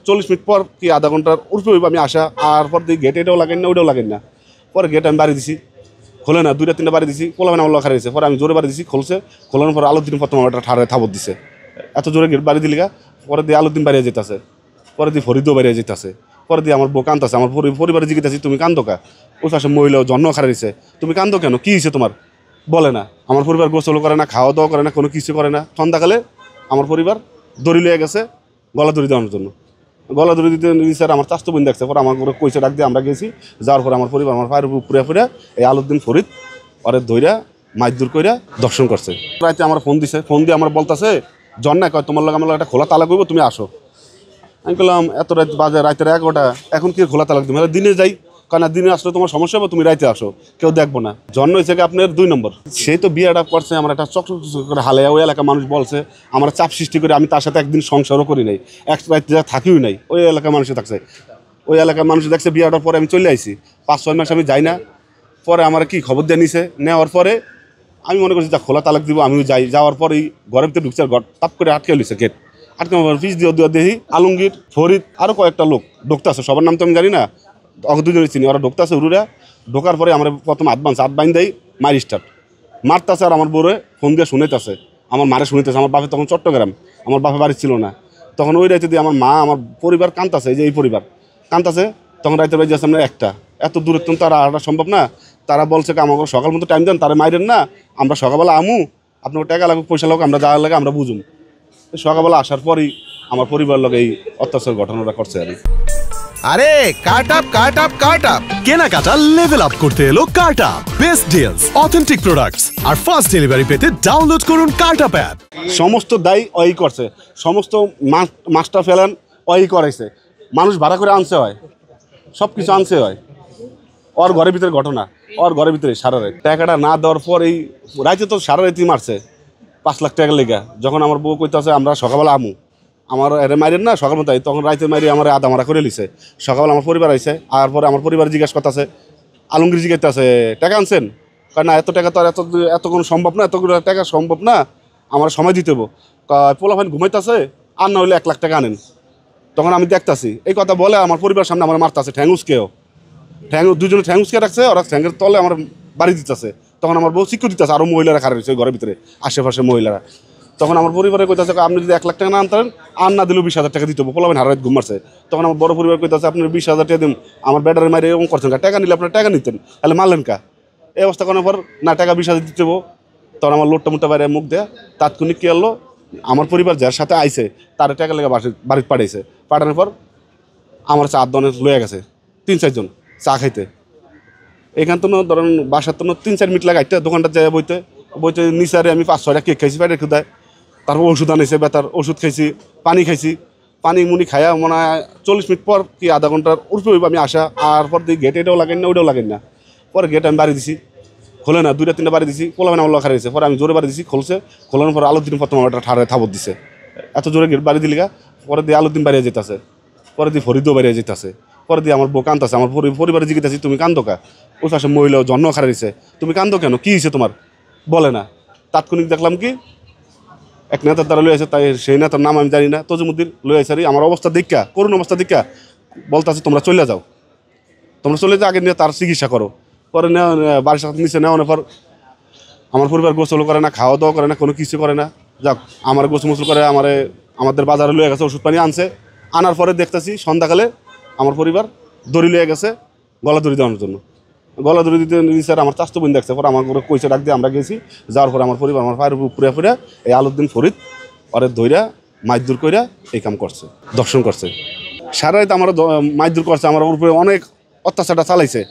40 minute পর কি আধা ঘন্টার উঠবে হইব আমি আসা, আর পর দিয়ে গেট এটাও লাগেন না ওইটাও লাগেন না। পরে গেট আমি বাড়ি দিছি, খোলে না, 2-3টা বাড়ি দিছি, পোলাবেন আমার লখা রয়েছে। পরে আমি জোরে বাড়ি দিছি, খুলছে, খোলানোর পর আলোর দিন প্রথম একটা ঠাড়ায় থাবত দিছে, এত জোরে গেট বাড়ি দিলিগা। পরে দিয়ে আলোর দিন বাড়িয়ে যেতেছে, পরে দিয়ে ফরিদও বাড়িয়ে যেতেছে। পরে দিয়ে আমার বউ কান্দতেছে, আমার পরিবারে জিজ্ঞাসি তুমি কান্দো কা? ওই পাশে মহিলা জন্ম খারাইছে, তুমি কান্দো কেন, কী হয়েছে তোমার? বলে না। আমার পরিবার গোসল করে না, খাওয়া দাওয়া করে না, কোনো কিছু করে না। সন্ধ্যাকালে আমার পরিবার দড়ি লিয়ে গেছে গলা দড়ি দেওয়ার জন্য। গলা দড়ি দিতে স্যার আমার চাস্তো বোন দেখছে, পরে আমার করে কইছে ডাক দিয়ে আমরা গেছি। যাওয়ার পরে আমার পরিবার আমার পায়ের উপরে ফুরে এই আলুদ্দিন ফরিদ ওরে ধইরা মাইদুর কইরা দর্শন করছে। রাতে আমার ফোন দিছে, ফোন দিয়ে আমার বলতেছে জন্নায় কয় তোমার লগে আমার একটা খোলা তালা করবো, তুমি আসো। আমি বললাম এত রাত বাজে, রাতের 11টা, এখন কি খোলা তালাক তুমি? দিনে যাই, কারণ দিনে আসলে তোমার সমস্যা হবে, তুমি রাইতে আসো, কেউ দেখবো না। জন্ম হয়েছে আপনার 2 নম্বর। সে তো বিয়েটা করছে, আমার একটা চকচক করে হালে, ওই এলাকা মানুষ বলছে, আমার চাপ সৃষ্টি করে আমি তার সাথে একদিন সংসারও করি নাই, এক রাতে যা থাকিও নাই, ওই এলাকার মানুষে থাকছে। ওই এলাকার মানুষ দেখছে বিয়েটার পরে আমি চলে আইছি, 5-6 মাস আমি যাই না। পরে আমার কি খবর দিয়ে নিছে, নেওয়ার পরে আমি মনে করছি যা খোলা তালাক দিব, আমিও যাই। যাওয়ার পরেই ঘরের ভিতরে ঢুকছে, ঘর তাপ করে আটকে লিছে গেট। আটকে ফিস দিয়ে দেখি আলমগীর, ফরিদ, আরও কয়েকটা লোক ঢুকতে আছে, সবার নাম তো আমি জানি না, দুজনে চিনি। ওরা ঢুকতে আছে উড়ুরা। ঢোকার পরে আমরা প্রথম হাত বাইন দেয়, মার স্টার্ট মারতেছে। আর আমার বউরে ফোন দিয়ে শুনেতেছে, আমার মারে শুনেতেছে। আমার বাপে তখন চট্টগ্রাম, আমার বাপে বাড়ি ছিল না তখন। ওই রাইতে দিয়ে আমার মা, আমার পরিবার কান্তাছে, এই যে এই পরিবার কান্তাছে। তখন রাইতে বাড়ি যাচ্ছে আমরা একটা, এত দূরের তো তারা আটা সম্ভব না। তারা বলছে আমাকে সকাল মতো টাইম দেন, তারা মাইরেন না, আমরা সকালবেলা আমু, আপনার টাকা লাগুক পয়সা লাগুক, আমরা যাওয়ার লাগে আমরা বুঝুন। সকালবেলা আসার পরই আমার পরিবার লোক এই অত্যাচার ঘটনাটা করছে। আরে কাট আপ কেনাকাটা লেভেল আপ করতে এলো cut up. Best deals, authentic products আর ফাস্ট ডেলিভারি পেতে ডাউনলোড করুন কাট আপ অ্যাপ। সমস্ত দায়ী ওই করছে, সমস্ত মাস্টার ফেলান ওই করাইছে। মানুষ ভাড়া করে আনছে হয়, সব কিছু আনছে হয়। ওর ঘরের ভিতরে ঘটনা, ওর ঘরের ভিতরে সারা রাত টাকাটা না দেওয়ার পর এই রাইতে তো সারা রাতই মারছে 5 লাখ টাকা লেগা। যখন আমার বউ কইতেছে আমরা সকালবেলা আমু, আমার এরে মাইরেন না সকাল মতো, তখন রাইতে মারি আমার আধা মারা করে লিছে। সকালবেলা আমার পরিবার আইছে, আর পরে আমার পরিবার জিজ্ঞাসা করতেছে, আলমগীর জিজ্ঞাসা টাকা আনছেন? কারণ না, এত টাকা তো আর এত কোনো সম্ভব না, এতগুলো টাকা সম্ভব না, আমার সময় দিতে হবো। পোলাফাইন ঘুমাইতেছে, আর না হলে 1 লাখ টাকা আনেন। তখন আমি দেখতাছি এই কথা বলে আমার পরিবার সামনে আমার মারতেছে, ঠ্যাঙ্গুসকেও দুজনে ঠ্যাঙ্গুসকে রাখছে, ওরা ঠ্যাঙ্গের তলে আমার বাড়ি দিতেছে। তখন আমার বউ শিক্ষা দিতেছে, আরও মহিলারা খারাপ হয়েছে ঘরের ভিতরে, আশেপাশে মহিলারা। তখন আমার পরিবারে কইতাছে আপনি যদি 1 লাখ টাকা না আনতেন, আর না দিলেও 20,000 টাকা দিতে হবে, পোলাবেন হারাত ঘুম মারছে। তখন আমার বড় পরিবার কইতাছে আপনি 20,000 টাকা দিন, আমার ব্যাটারে মারে এরকম করছেন, টাকা নিলে আপনার টাকা নিতেন, তাহলে মারলেন কা? এই অবস্থা করার পর না টাকা 20,000 দিতে হবো। তখন আমার লোটটা মুটটা বাইরে মুখ দেয়া তাৎক্ষণিক কী হলো, আমার পরিবার যার সাথে আইছে তার টাকা লেগে বাড়িতে পাঠাইছে। পাঠানোর পর আমার 4 জনের লয়ে গেছে, 3-4 জন চা খাইতে। এখান তো ধরেন বাসার তো 3-4 মিনিট লাগাইতে দোকানটা যায় বইতে নিচারে আমি 5-6টা কেক খাইছি পেটের ক্ষুদায়। তারপর ওষুধ আনিছে ব্যথার, ওষুধ খাইছি, পানি খাইছি, পানি মুনি খাইয়া মনে হয় 40 মিনিট পর কি আধা ঘন্টার উঠবে হইব আমি আসা, আর পর দিয়ে গেট এটাও লাগেন না ওইটাও লাগেন না। পরে গেট আমি বাড়ি দিছি, খোলে না, 2-3টা বাড়ি দিছি, পোলাবেন আমার লখা রয়েছে। পরে আমি জোরে বাড়ি দিছি, খুলছে, খোলানোর পর আলোর দিন প্রথম একটা ঠাড়ায় থাবত দিছে, এত জোরে গেট বাড়ি দিলিগা। পরে দিয়ে আলোর দিন বাড়িয়ে যেতেছে, পরে দিয়ে ফরিদও বাড়িয়ে যেতেছে। পরে দিয়ে আমার বউ কান্দতেছে, আমার পরিবারে জিজ্ঞাসি তুমি কান্দো কা? ওই পাশে মহিলা জন্ম খারাইছে, তুমি কান্দো কেন, কী হয়েছে তোমার? বলে না। তাৎক্ষণিক দেখলাম কি এক নেতার দ্বারা লই আছে, তাই সেই নেতার নাম আমি জানি না, তজুমুদ্দিন লই আছে। আমার অবস্থা দীক্ষা, করুণ অবস্থা দীক্ষা বলতেছে তোমরা চলে যাও, তোমরা চলে যাও, আগে নিয়ে তার চিকিৎসা করো। পরে বাড়ির সাথে নিচে নেওয়ানোর পর আমার পরিবার গোসল করে না, খাওয়া দাওয়া করে না, কোনো কিছু করে না। যাক, আমার গোসল করে আমাদের বাজারে লয়ে গেছে, ওষুধ পানি আনছে। আনার পরে দেখতেছি সন্ধ্যাকালে আমার পরিবার দড়ি লয়ে গেছে গলা দড়ি দেওয়ার জন্য। গলা দড়ি দিতে স্যার আমার চাস্তো বোন দেখছে, পরে আমার করে কইছে ডাক দিয়ে আমরা গেছি। যাওয়ার পরে আমার পরিবার আমার পায়ের উপরে ফুরে এই আলুদ্দিন ফরিদ ওরে ধইরা মাইদুর কইরা এই কাম করছে, দর্শন করছে। সারা রাত আমার মাইদুর করছে, আমার উপরে অনেক অত্যাচারটা চালাইছে।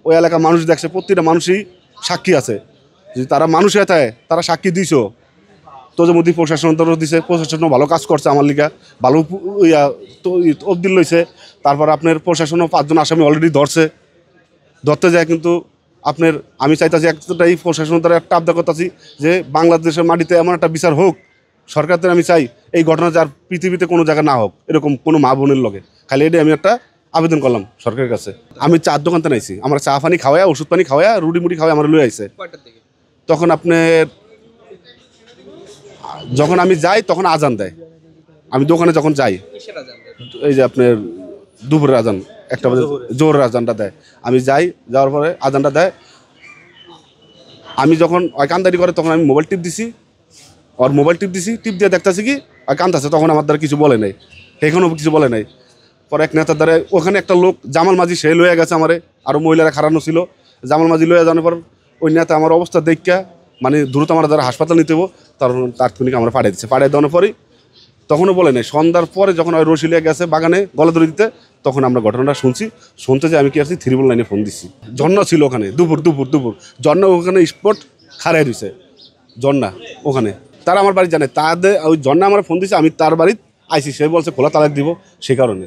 ওই এলাকার মানুষ দেখছে, প্রতিটা মানুষই সাক্ষী আছে, যদি তারা মানুষ হয়ে থাকে তারা সাক্ষী দিছ। তজুমুদ্দিন প্রশাসন তো দিছে, প্রশাসনও ভালো কাজ করছে আমার লিগা, ভালো অবদিল লইছে। তারপর আপনার প্রশাসনও 5 জন আসামি অলরেডি ধরতে যায়। কিন্তু আপনার আমি চাইতেছি একটাই, প্রশাসন দ্বারা একটা আবদার করতেছি যে বাংলাদেশের মাটিতে এমন একটা বিচার হোক, সরকারদের আমি চাই এই ঘটনা যার পৃথিবীতে কোনো জায়গায় না হোক, এরকম কোনো মা বোনের লগে। খালি এটাই আমি একটা আবেদন করলাম সরকারের কাছে। আমি চার দোকানতে নাইছি, আমার চা পানি খাওয়া, ওষুধ পানি খাওয়া, রুটি মুড়ি খাওয়া আমার লই আইছে। তখন আপনার যখন আমি যাই তখন আজান দেয়, আমি দোকানে যখন যাই এই যে আপনার দুপুরের আজান 1টা বাজে জোহরের আজানটা দেয়, আমি যাই, যাওয়ার পরে আজানটা দেয়, আমি যখন ওই কান্দারি করে তখন আমি মোবাইল টিপ দিছি, ওর মোবাইল টিপ দিছি, টিপ দিয়ে দেখতেছি কি আর কান্দাছে, তখন আমার দ্বারা কিছু বলে নাই, এখনও কিছু বলে নাই। পরে এক নেতার দ্বারা ওখানে একটা লোক জামাল মাঝি সে লয়ে গেছে আমারে, আরও মহিলারা খারানো ছিল, জামাল মাঝি লয়ে যাওয়ার পর ওই নেতা আমার অবস্থা দেখা মানে দ্রুত আমার দ্বারা হাসপাতাল নিতে হবো, তাৎক্ষণিক আমরা পাঠিয়ে দিচ্ছে। পাঠিয়ে দেওয়ার পরেই তখনও বলে নাই, সন্ধ্যার পরে যখন ওই রসিলিয়া গেছে বাগানে গলা ধরে দিতে, তখন আমরা ঘটনাটা শুনতে যে আমি কি আসছি 399 ফোন দিচ্ছি। ঝর্ণা ছিল ওখানে, দুপুর ঝর্ণা ওখানে স্পট খাড়াই রয়েছে, ঝর্ণা ওখানে, তারা আমার বাড়ি জানে, তাদের ওই ঝর্ণা আমার ফোন দিচ্ছে, আমি তার বাড়িতে আইসি, সে বলছে খোলা তালাক দিব, সে কারণে।